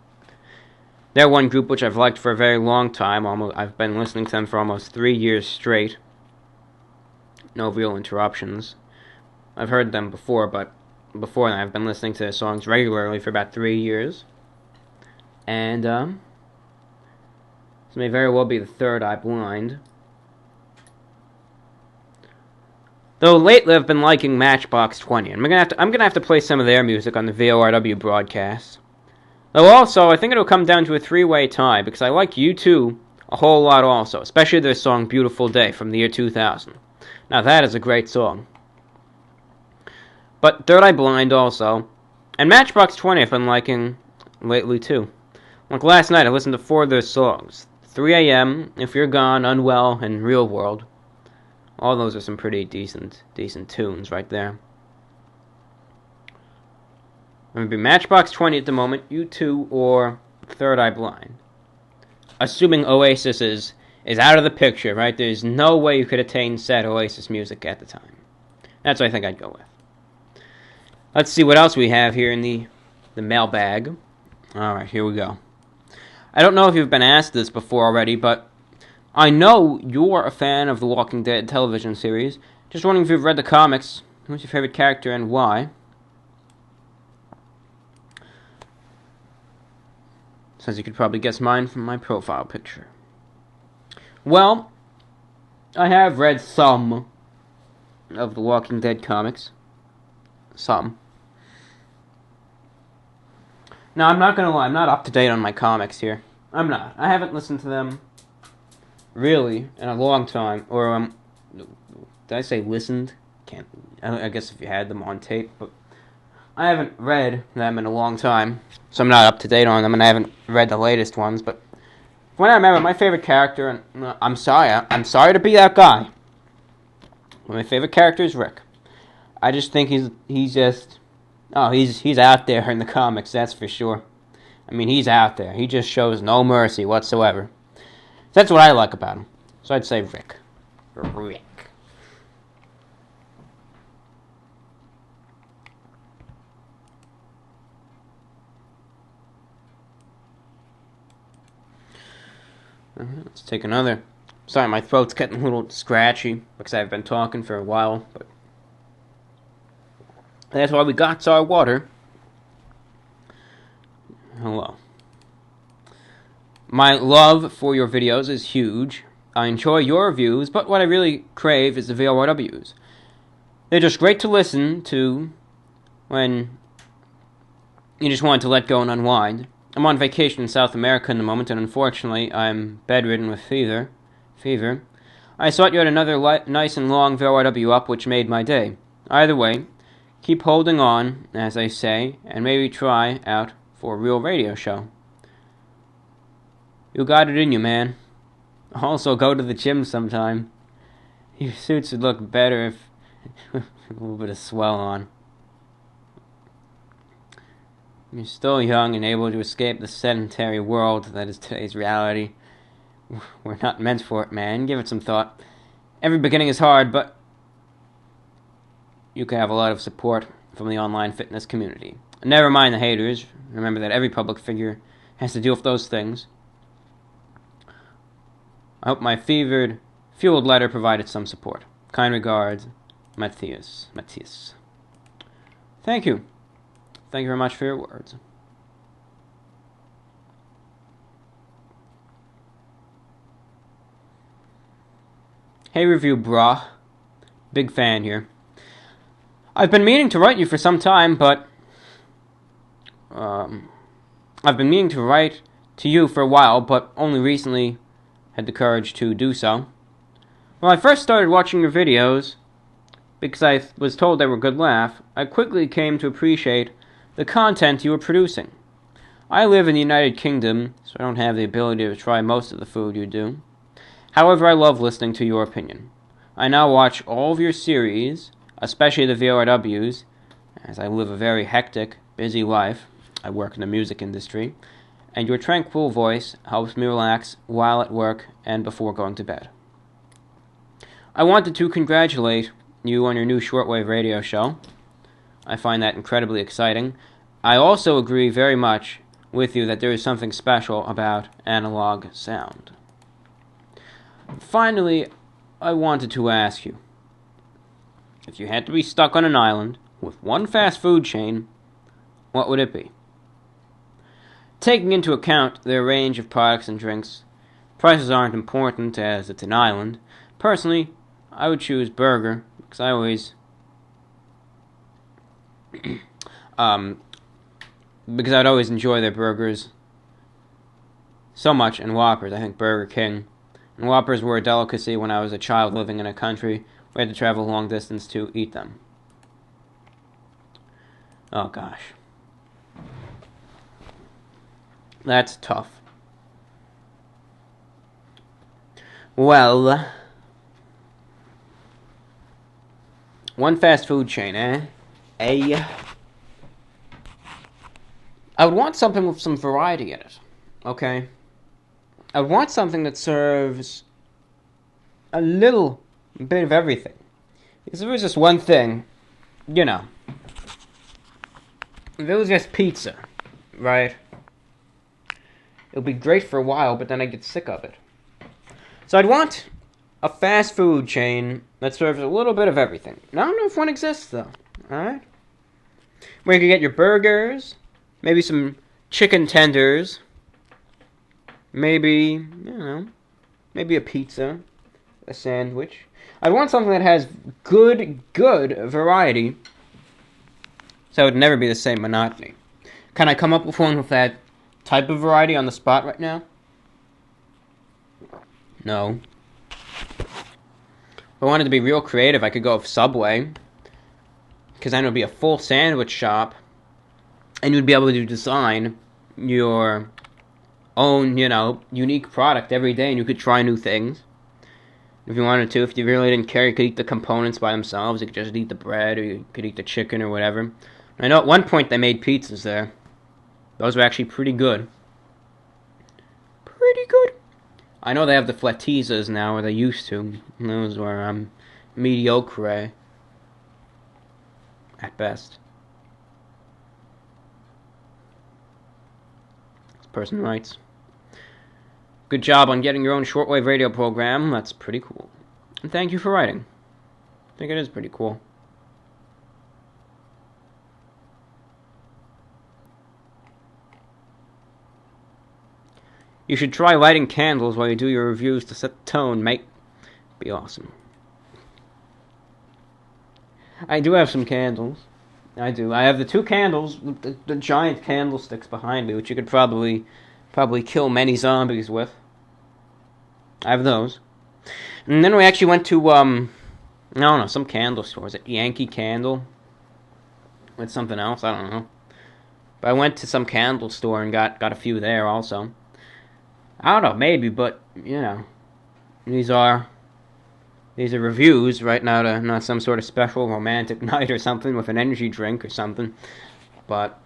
They're one group which I've liked for a very long time. I've been listening to them for almost 3 years straight. No real interruptions. I've heard them before, but before that I've been listening to their songs regularly for about 3 years. And, this may very well be the Third Eye Blind. Though lately I've been liking Matchbox 20, and I'm gonna have to play some of their music on the VORW broadcast. Though also, I think it'll come down to a 3-way tie, because I like U2 a whole lot also, especially their song Beautiful Day from the year 2000. Now that is a great song. But Third Eye Blind also, and Matchbox 20 I've been liking lately too. Like last night I listened to 4 of their songs. 3 a.m., If You're Gone, Unwell, and Real World. All those are some pretty decent tunes right there. It would be Matchbox 20 at the moment, U2, or Third Eye Blind. Assuming Oasis is is out of the picture, right? There's no way you could attain said Oasis music at the time. That's what I think I'd go with. Let's see what else we have here in the mailbag. Alright, here we go. I don't know if you've been asked this before already, but I know you're a fan of the Walking Dead television series. Just wondering if you've read the comics. Who's your favorite character and why? Says you could probably guess mine from my profile picture. Well, I have read some of the Walking Dead comics. Some. Now, I'm not gonna lie, I'm not up to date on my comics here. I'm not. I haven't listened to them really in a long time. Or, did I say listened? I guess if you had them on tape, but I haven't read them in a long time, so I'm not up to date on them, and I haven't read the latest ones, but when I remember, my favorite character, and I'm sorry to be that guy, but my favorite character is Rick. I just think he's out there in the comics, that's for sure. I mean, he's out there. He just shows no mercy whatsoever. That's what I like about him. So I'd say Rick. Rick. Let's take another. Sorry, my throat's getting a little scratchy because I've been talking for a while, but that's why we got our water. Hello. My love for your videos is huge. I enjoy your reviews, but what I really crave is the VORWs. They're just great to listen to when you just want to let go and unwind. I'm on vacation in South America in the moment, and unfortunately, I'm bedridden with fever. I thought you had another nice and long VORW up, which made my day. Either way, keep holding on, as I say, and maybe try out for a real radio show. You got it in you, man. Also, go to the gym sometime. Your suits would look better if a little bit of swell on. You're still young and able to escape the sedentary world that is today's reality. We're not meant for it, man. Give it some thought. Every beginning is hard, but you can have a lot of support from the online fitness community. Never mind the haters. Remember that every public figure has to deal with those things. I hope my fueled letter provided some support. Kind regards, Matthias. Thank you. Thank you very much for your words. Hey, review brah. Big fan here. I've been meaning to write you for some time, but I've been meaning to write to you for a while, but only recently had the courage to do so. When I first started watching your videos, because I was told they were a good laugh, I quickly came to appreciate the content you were producing. I live in the United Kingdom, so I don't have the ability to try most of the food you do. However, I love listening to your opinion. I now watch all of your series, especially the VORWs, as I live a very hectic, busy life. I work in the music industry, and your tranquil voice helps me relax while at work and before going to bed. I wanted to congratulate you on your new shortwave radio show. I find that incredibly exciting. I also agree very much with you that there is something special about analog sound. Finally, I wanted to ask you, if you had to be stuck on an island with one fast food chain, what would it be? Taking into account their range of products and drinks, prices aren't important as it's an island. Personally, I would choose burger, because I always because I'd always enjoy their burgers so much, and Whoppers. I think Burger King and Whoppers were a delicacy when I was a child living in a country where I had to travel a long distance to eat them. Oh gosh. That's tough. Well, one fast food chain, eh? I would want something with some variety in it, okay? I would want something that serves a little bit of everything. Because if it was just one thing, you know, if it was just pizza, right? It would be great for a while, but then I'd get sick of it. So I'd want a fast food chain that serves a little bit of everything. I don't know if one exists, though. Alright? Where you can get your burgers, maybe some chicken tenders, maybe, maybe a pizza, a sandwich. I want something that has good variety, so it would never be the same monotony. Can I come up with one with that type of variety on the spot right now? No. If I wanted to be real creative, I could go with Subway, because then it would be a full sandwich shop, and you'd be able to design your own, unique product every day, and you could try new things. If you wanted to, if you really didn't care, you could eat the components by themselves. You could just eat the bread, or you could eat the chicken, or whatever. I know at one point they made pizzas there. Those were actually pretty good. Pretty good. I know they have the flatizas now, or they used to. Those were mediocre at best. This person writes, "Good job on getting your own shortwave radio program. That's pretty cool. And thank you for writing. I think it is pretty cool." You should try lighting candles while you do your reviews to set the tone, mate. Be awesome. I do have some candles. I do. I have the two candles, the giant candlesticks behind me, which you could probably kill many zombies with. I have those. And then we actually went to, I don't know, some candle store. Is it Yankee Candle? With something else? I don't know. But I went to some candle store and got a few there also. I don't know, maybe, but, these are reviews right now, to not some sort of special romantic night or something with an energy drink or something. But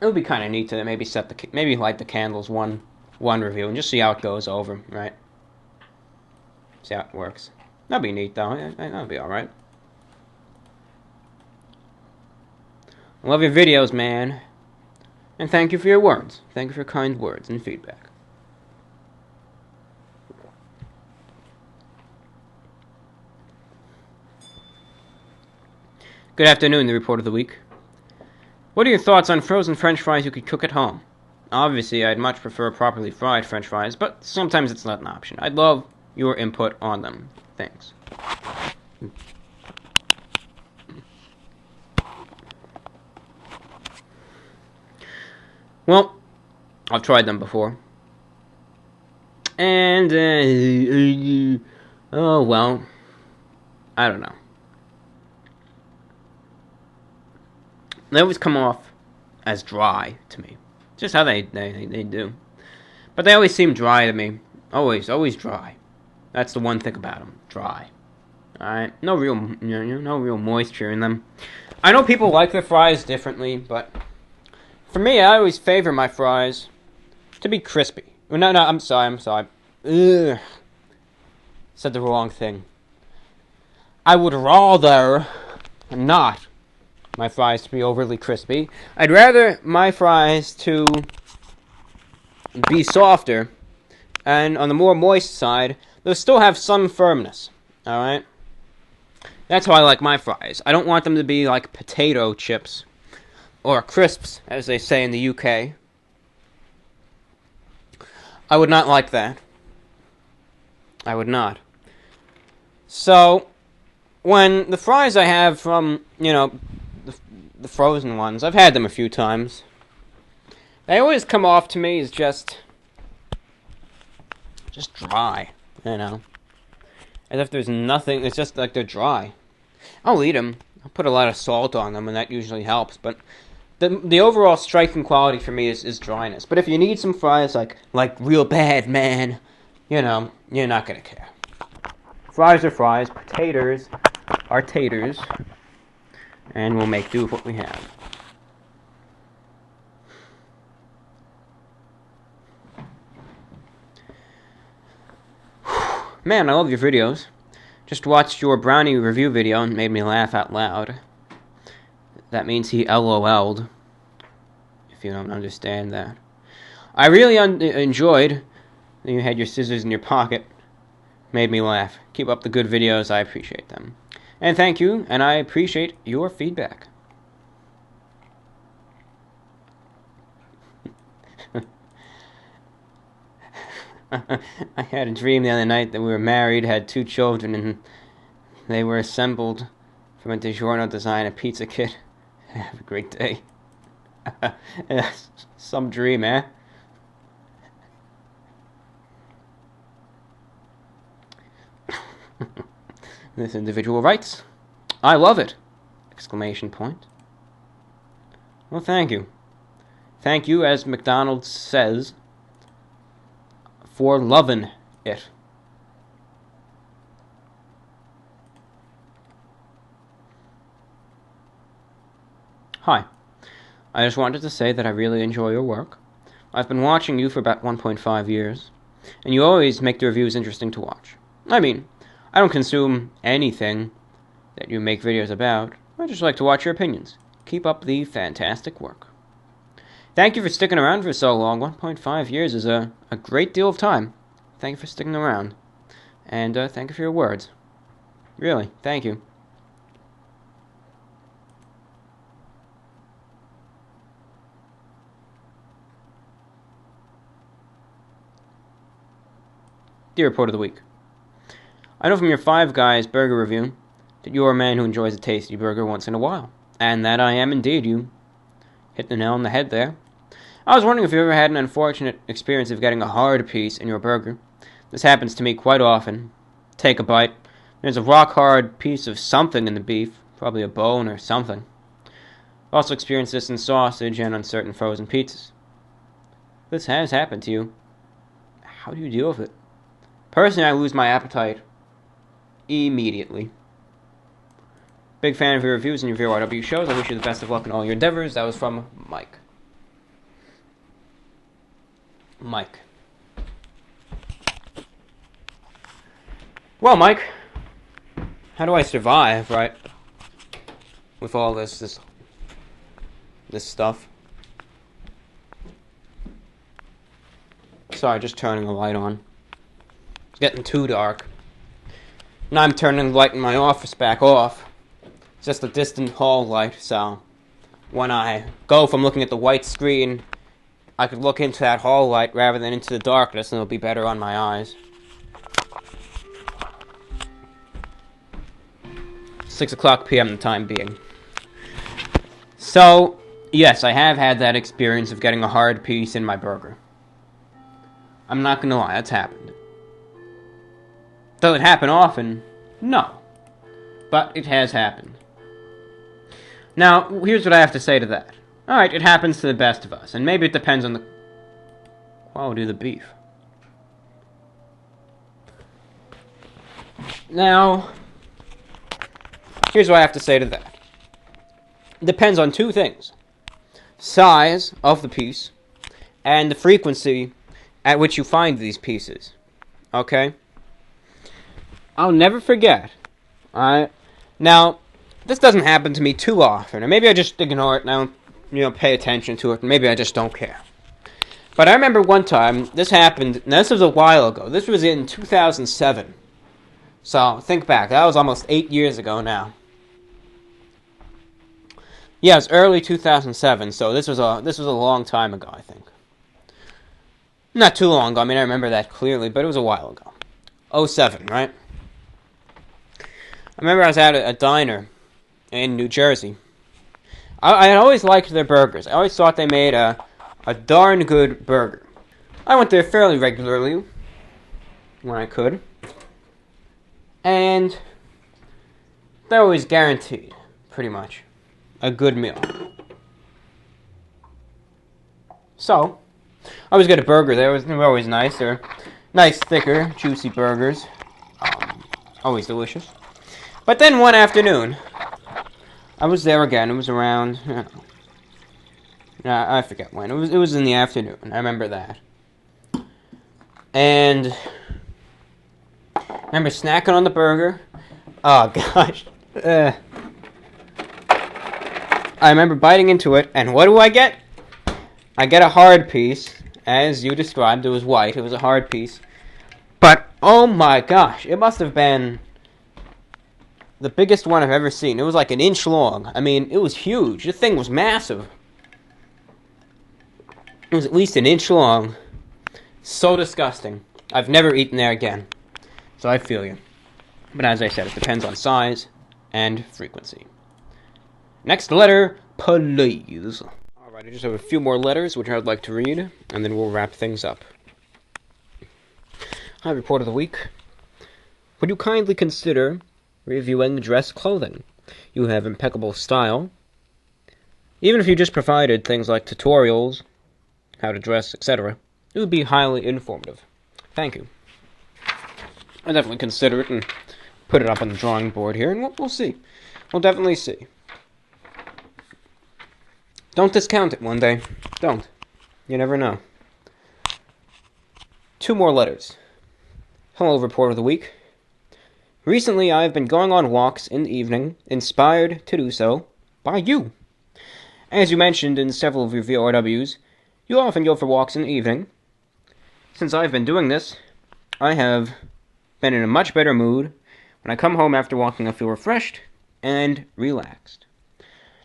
it would be kind of neat to maybe light the candles one review and just see how it goes over, right? See how it works. That'd be neat, though. That'd be alright. Love your videos, man. And thank you for your words. Thank you for your kind words and feedback. Good afternoon, the report of the week. What are your thoughts on frozen french fries you could cook at home? Obviously, I'd much prefer properly fried french fries, but sometimes it's not an option. I'd love your input on them. Thanks. Well, I've tried them before. And, oh, well, I don't know. They always come off as dry to me. Just how they do. But they always seem dry to me. Always dry. That's the one thing about them. Dry. Alright? No real moisture in them. I know people like their fries differently, but for me, I always favor my fries to be crispy. No, I'm sorry. Ugh. Said the wrong thing. I would rather not my fries to be overly crispy. I'd rather my fries to be softer, and on the more moist side, they'll still have some firmness. Alright? That's how I like my fries. I don't want them to be like potato chips, or crisps, as they say in the UK. I would not like that. I would not. So, when the fries I have from, the frozen ones, I've had them a few times, they always come off to me as just dry, As if there's nothing, it's just like they're dry. I'll eat them. I'll put a lot of salt on them, and that usually helps, but the overall striking quality for me is dryness. But if you need some fries, like real bad, man, you're not gonna care. Fries are fries, potatoes are taters, and we'll make do with what we have. Man, I love your videos. Just watched your brownie review video and made me laugh out loud. That means he LOL'd, if you don't understand that. I really enjoyed that you had your scissors in your pocket. Made me laugh. Keep up the good videos, I appreciate them. And thank you, and I appreciate your feedback. I had a dream the other night that we were married, had 2 children, and they were assembled from a DiGiorno designer pizza kit. Have a great day. Some dream, eh? This individual writes, I love it! Exclamation point. Well, thank you. Thank you, as McDonald's says, for loving it. Hi. I just wanted to say that I really enjoy your work. I've been watching you for about 1.5 years, and you always make the reviews interesting to watch. I mean, I don't consume anything that you make videos about. I just like to watch your opinions. Keep up the fantastic work. Thank you for sticking around for so long. 1.5 years is a great deal of time. Thank you for sticking around. And thank you for your words. Really, thank you. Dear Report of the Week, I know from your Five Guys burger review that you are a man who enjoys a tasty burger once in a while. And that I am indeed. You hit the nail on the head there. I was wondering if you ever had an unfortunate experience of getting a hard piece in your burger. This happens to me quite often. Take a bite. There's a rock-hard piece of something in the beef, probably a bone or something. I've also experienced this in sausage and on certain frozen pizzas. This has happened to you. How do you deal with it? Personally, I lose my appetite immediately. Big fan of your reviews and your VORW shows. I wish you the best of luck in all your endeavors. That was from Mike. Mike. Well, Mike, how do I survive, right? With all this stuff. Sorry, just turning the light on. It's getting too dark. Now I'm turning the light in my office back off. It's just a distant hall light, so when I go from looking at the white screen, I could look into that hall light rather than into the darkness, and it'll be better on my eyes. 6:00 p.m. the time being. So, yes, I have had that experience of getting a hard piece in my burger. I'm not gonna lie, that's happened. Does it happen often? No. But it has happened. Now, here's what I have to say to that. Alright, it happens to the best of us, and maybe it depends on the quality of the beef. Now, here's what I have to say to that. It depends on 2 things. Size of the piece, and the frequency at which you find these pieces. Okay? I'll never forget. Alright? Now, this doesn't happen to me too often, or maybe I just ignore it and I don't, pay attention to it, and maybe I just don't care. But I remember one time, this happened, and this was a while ago. This was in 2007. So, think back, that was almost 8 years ago now. Yeah, it was early 2007, so this was a long time ago, I think. Not too long ago, I mean, I remember that clearly, but it was a while ago. 2007, right? I remember I was at a diner in New Jersey. I had always liked their burgers. I always thought they made a darn good burger. I went there fairly regularly when I could. And they're always guaranteed, pretty much, a good meal. So, I always get a burger there. They were always nice. They're nice, thicker, juicy burgers. Always delicious. But then one afternoon, I was there again. It was around, I forget when. It was in the afternoon. I remember that. And Remember snacking on the burger? Oh, gosh. I remember biting into it, and what do I get? I get a hard piece. As you described, it was white. It was a hard piece. But, oh my gosh, it must have been the biggest one I've ever seen. It was like an inch long. I mean, it was huge. The thing was massive. It was at least an inch long. So disgusting. I've never eaten there again. So I feel you. But as I said, it depends on size and frequency. Next letter, please. Alright, I just have a few more letters which I'd like to read, and then we'll wrap things up. Hi, Report of the Week. Would you kindly consider reviewing dress clothing? You have impeccable style. Even if you just provided things like tutorials, how to dress, etc., it would be highly informative. Thank you. I'll definitely consider it and put it up on the drawing board here, and we'll see. We'll definitely see. Don't discount it one day. Don't. You never know. 2 more letters. Hello, Report of the Week. Recently, I have been going on walks in the evening, inspired to do so by you. As you mentioned in several of your VORWs, you often go for walks in the evening. Since I've been doing this, I have been in a much better mood. When I come home after walking, I feel refreshed and relaxed.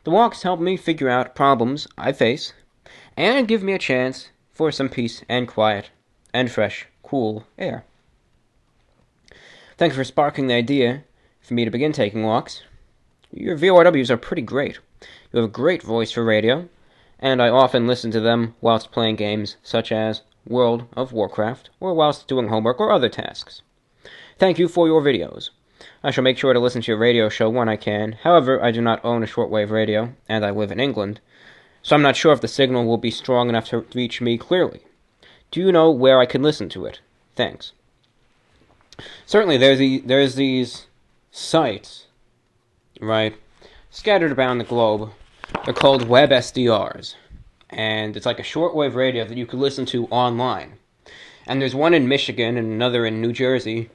The walks help me figure out problems I face and give me a chance for some peace and quiet and fresh, cool air. Thanks for sparking the idea for me to begin taking walks. Your VORWs are pretty great. You have a great voice for radio, and I often listen to them whilst playing games such as World of Warcraft or whilst doing homework or other tasks. Thank you for your videos. I shall make sure to listen to your radio show when I can. However, I do not own a shortwave radio, and I live in England, so I'm not sure if the signal will be strong enough to reach me clearly. Do you know where I can listen to it? Thanks. Certainly, there's these sites, right, scattered around the globe. They're called web SDRs, and it's like a shortwave radio that you can listen to online. And there's one in Michigan and another in New Jersey,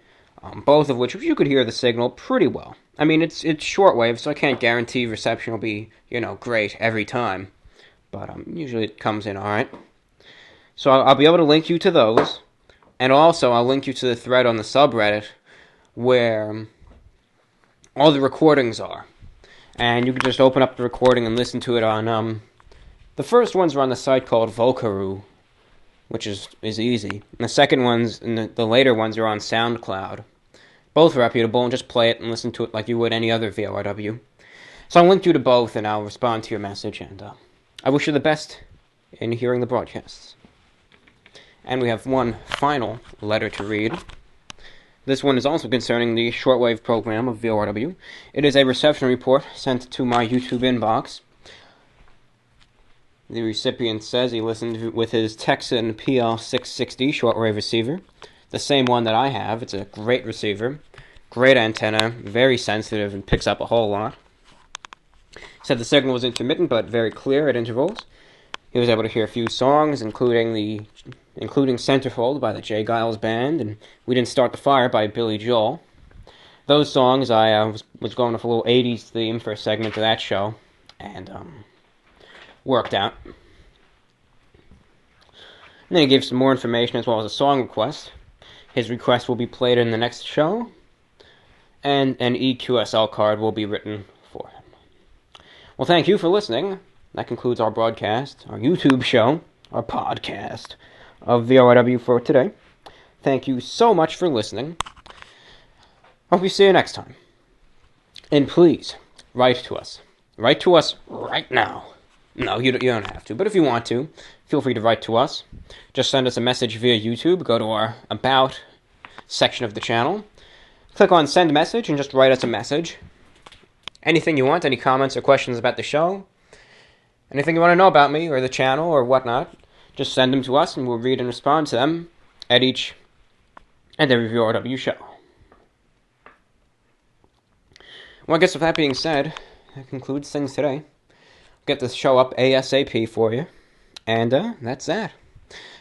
both of which you could hear the signal pretty well. I mean, it's shortwave, so I can't guarantee reception will be, great every time, but usually it comes in all right. So I'll be able to link you to those. And also, I'll link you to the thread on the subreddit where all the recordings are. And you can just open up the recording and listen to it on, the first ones are on the site called VORW, which is easy. And the second ones, and the later ones are on SoundCloud. Both reputable, and just play it and listen to it like you would any other VORW. So I'll link you to both, and I'll respond to your message, and I wish you the best in hearing the broadcasts. And we have one final letter to read. This one is also concerning the shortwave program of VORW. It is a reception report sent to my YouTube inbox. The recipient says he listened with his Texan PL660 shortwave receiver, the same one that I have. It's a great receiver, great antenna, very sensitive, and picks up a whole lot. He said the signal was intermittent but very clear at intervals. He was able to hear a few songs, including Centerfold by the J. Giles Band, and We Didn't Start the Fire by Billy Joel. Those songs, I was going with a little 80s theme for a segment of that show, and worked out. And then he gave some more information as well as a song request. His request will be played in the next show, and an EQSL card will be written for him. Well, thank you for listening. That concludes our broadcast, our YouTube show, our podcast of VORW for today. Thank you so much for listening. Hope we see you next time. And please, write to us. Write to us right now. No, you don't have to, but if you want to, feel free to write to us. Just send us a message via YouTube. Go to our About section of the channel. Click on Send Message and just write us a message. Anything you want, any comments or questions about the show, anything you want to know about me or the channel or whatnot, just send them to us and we'll read and respond to them at each and every VORW show. Well, I guess with that being said, that concludes things today. Get this show up ASAP for you, and that's that.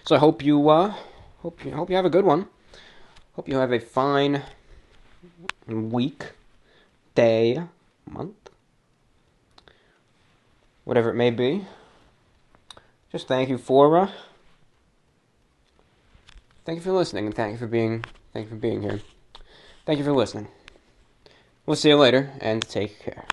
So I hope you have a good one. Hope you have a fine week, day, month, whatever it may be. Just thank you for listening, and thank you for being here. Thank you for listening. We'll see you later, and take care.